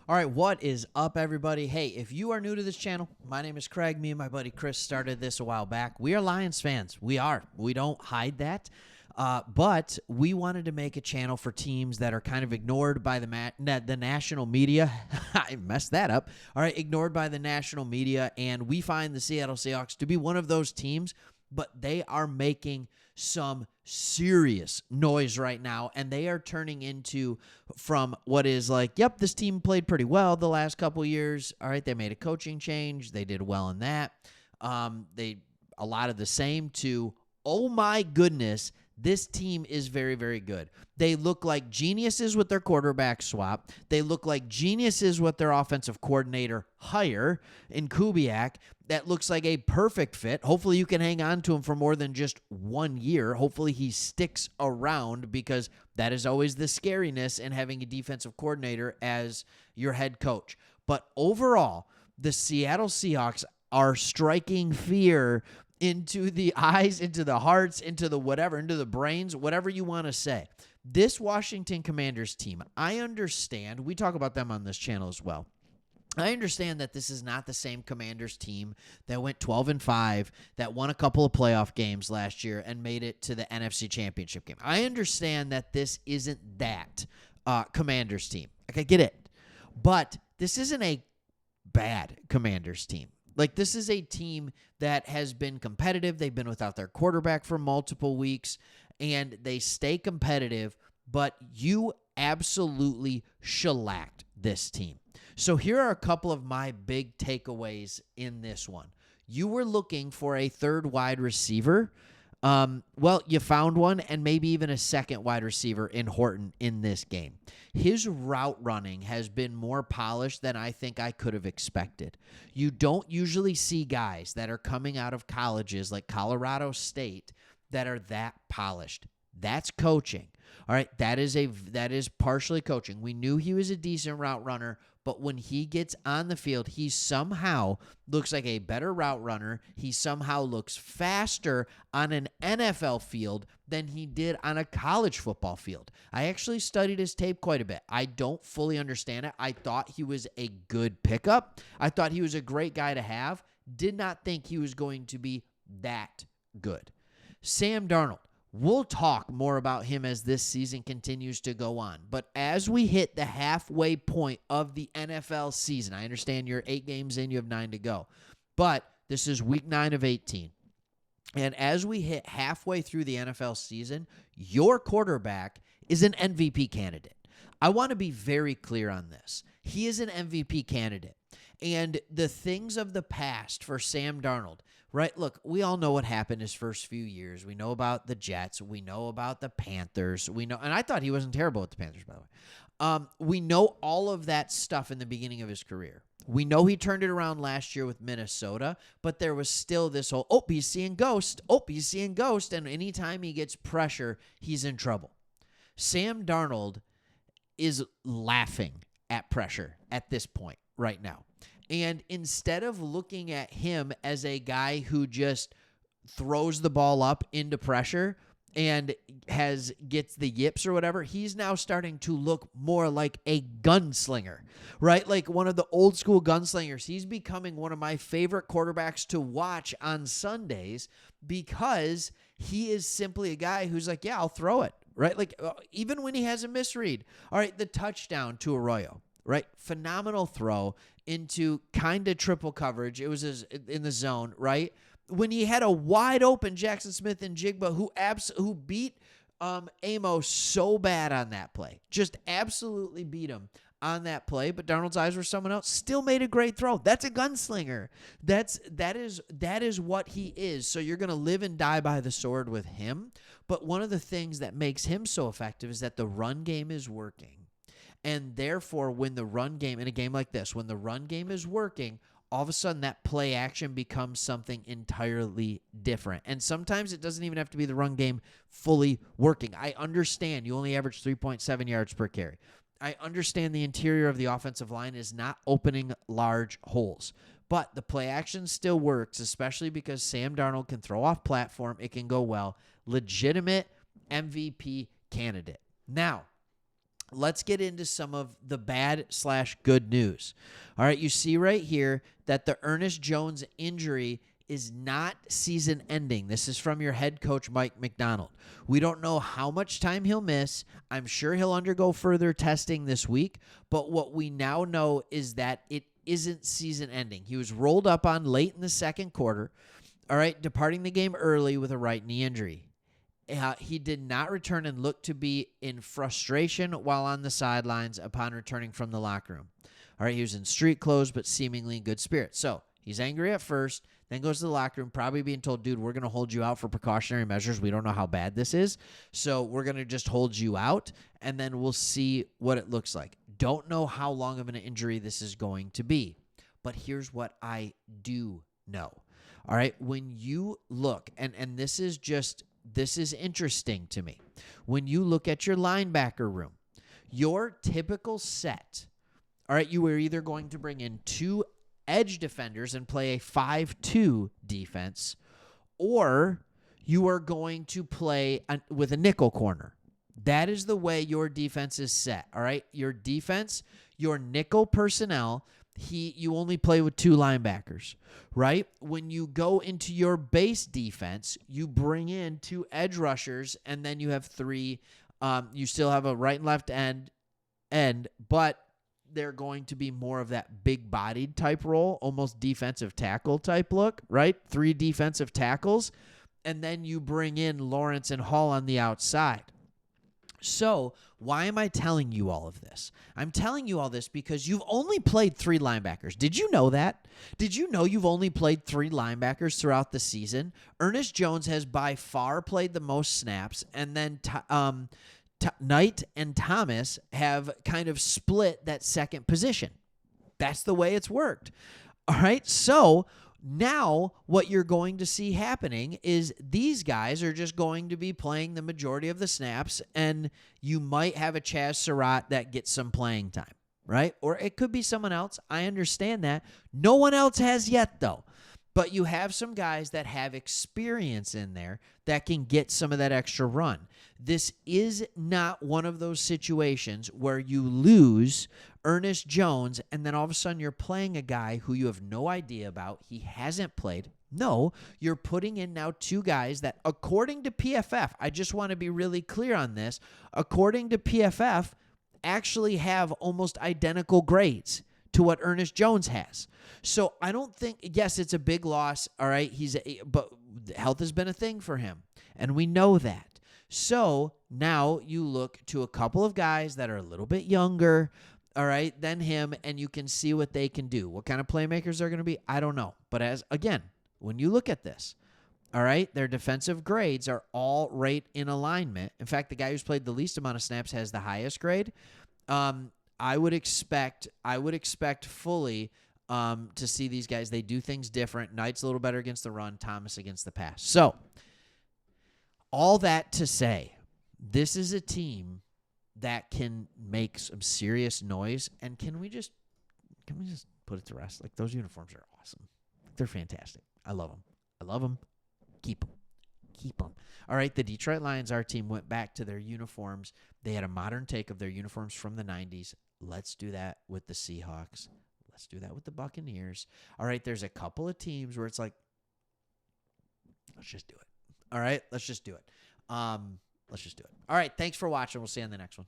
All right, what is up, everybody? Hey, if you are new to this channel, my name is Craig. Me and my buddy Chris started this a while back. We are Lions fans. We are. We don't hide that. But we wanted to make a channel for teams that are kind of ignored by the national media. I messed that up. All right, ignored by the national media. And we find the Seattle Seahawks to be one of those teams, but they are making some serious noise right now, and they are turning into from what is like, yep, this team played pretty well the last couple years. All right, they made a coaching change. They did well in that. They a lot of the same to, oh my goodness, this team is very, very good. They look like geniuses with their quarterback swap. They look like geniuses with their offensive coordinator hire in Kubiak. That looks like a perfect fit. Hopefully you can hang on to him for more than just 1 year. Hopefully he sticks around, because that is always the scariness in having a defensive coordinator as your head coach. But overall, the Seattle Seahawks are striking fear into the eyes, into the hearts, into the whatever, into the brains, whatever you want to say. This Washington Commanders team, I understand. We talk about them on this channel as well. I understand that this is not the same Commanders team that went 12-5, that won a couple of playoff games last year and made it to the NFC Championship game. I understand that this isn't that Commanders team. I get it. But this isn't a bad Commanders team. Like, this is a team that has been competitive. They've been without their quarterback for multiple weeks, and they stay competitive, but you absolutely shellacked this team. So here are a couple of my big takeaways in this one. You were looking for a third wide receiver. Well, you found one, and maybe even a second wide receiver in Horton in this game. His route running has been more polished than I think I could have expected. You don't usually see guys that are coming out of colleges like Colorado State that are that polished. That's coaching. All right, that is partially coaching. We knew he was a decent route runner, but when he gets on the field, he somehow looks like a better route runner. He somehow looks faster on an NFL field than he did on a college football field. I actually studied his tape quite a bit. I don't fully understand it. I thought he was a good pickup. I thought he was a great guy to have. Did not think he was going to be that good. Sam Darnold. We'll talk more about him as this season continues to go on. But as we hit the halfway point of the NFL season, I understand you're 8 games in, you have 9 to go. But this is week 9 of 18. And as we hit halfway through the NFL season, your quarterback is an MVP candidate. I want to be very clear on this. He is an MVP candidate. And the things of the past for Sam Darnold, right? Look, we all know what happened his first few years. We know about the Jets. We know about the Panthers. We know, and I thought he wasn't terrible with the Panthers, by the way. We know all of that stuff in the beginning of his career. We know he turned it around last year with Minnesota, but there was still this whole, he's seeing ghost. He's seeing ghost. And anytime he gets pressure, he's in trouble. Sam Darnold is laughing at pressure at this point right now. And instead of looking at him as a guy who just throws the ball up into pressure and gets the yips or whatever, he's now starting to look more like a gunslinger, right? Like one of the old school gunslingers. He's becoming one of my favorite quarterbacks to watch on Sundays, because he is simply a guy who's like, yeah, I'll throw it, right? Like even when he has a misread. All right, the touchdown to Arroyo. Right? Phenomenal throw into kind of triple coverage. It was in the zone, right? When he had a wide open Jackson Smith and Jigba who beat Amos so bad on that play. Just absolutely beat him on that play, but Darnold's eyes were someone else. Still made a great throw. That's a gunslinger. That is what he is. So you're going to live and die by the sword with him. But one of the things that makes him so effective is that the run game is working. And therefore, when the run game, in a game like this, when the run game is working, all of a sudden that play action becomes something entirely different. And sometimes it doesn't even have to be the run game fully working. I understand you only average 3.7 yards per carry. I understand the interior of the offensive line is not opening large holes. But the play action still works, especially because Sam Darnold can throw off platform. It can go well. Legitimate MVP candidate. Now, let's get into some of the bad/good news. All right, you see right here that the Ernest Jones injury is not season ending. This is from your head coach, Mike McDonald. We don't know how much time he'll miss. I'm sure he'll undergo further testing this week, but what we now know is that it isn't season ending. He was rolled up on late in the second quarter, all right, departing the game early with a right knee injury. He did not return and looked to be in frustration while on the sidelines upon returning from the locker room. All right, he was in street clothes, but seemingly in good spirits. So he's angry at first, then goes to the locker room, probably being told, dude, we're going to hold you out for precautionary measures. We don't know how bad this is, so we're going to just hold you out, and then we'll see what it looks like. Don't know how long of an injury this is going to be, but here's what I do know. All right, when you look, and this is interesting to me. When you look at your linebacker room, your typical set, all right, you are either going to bring in 2 edge defenders and play a 5-2 defense, or you are going to play with a nickel corner. That is the way your defense is set, all right? Your defense, your nickel personnel, you only play with 2 linebackers, right? When you go into your base defense, you bring in 2 edge rushers, and then you have 3. You still have a right and left end, but they're going to be more of that big-bodied type role, almost defensive tackle type look, right? 3 defensive tackles, and then you bring in Lawrence and Hall on the outside. So why am I telling you all of this? I'm telling you all this because you've only played 3 linebackers. Did you know that? Did you know you've only played 3 linebackers throughout the season? Ernest Jones has by far played the most snaps, and then Knight and Thomas have kind of split that second position. That's the way it's worked. All right, so now what you're going to see happening is these guys are just going to be playing the majority of the snaps, and you might have a Chaz Surratt that gets some playing time, right? Or it could be someone else. I understand that. No one else has yet, though. But you have some guys that have experience in there that can get some of that extra run. This is not one of those situations where you lose Ernest Jones and then all of a sudden you're playing a guy who you have no idea about. He hasn't played. No, you're putting in now 2 guys that, according to PFF, I just want to be really clear on this, according to PFF, actually have almost identical grades to what Ernest Jones has. So I don't think, yes, it's a big loss, all right? But health has been a thing for him, and we know that. So now you look to a couple of guys that are a little bit younger, all right, than him, and you can see what they can do. What kind of playmakers they're going to be, I don't know. But again, when you look at this, all right, their defensive grades are all right in alignment. In fact, the guy who's played the least amount of snaps has the highest grade. I would expect fully to see these guys. They do things different. Knight's a little better against the run, Thomas against the pass. So all that to say, this is a team that can make some serious noise. And can we just put it to rest? Like, those uniforms are awesome. They're fantastic. I love them. Keep them. All right, the Detroit Lions, our team, went back to their uniforms. They had a modern take of their uniforms from the 90s. Let's do that with the Seahawks. Let's do that with the Buccaneers. All right, there's a couple of teams where it's like, let's just do it. All right, let's just do it. All right, thanks for watching. We'll see you on the next one.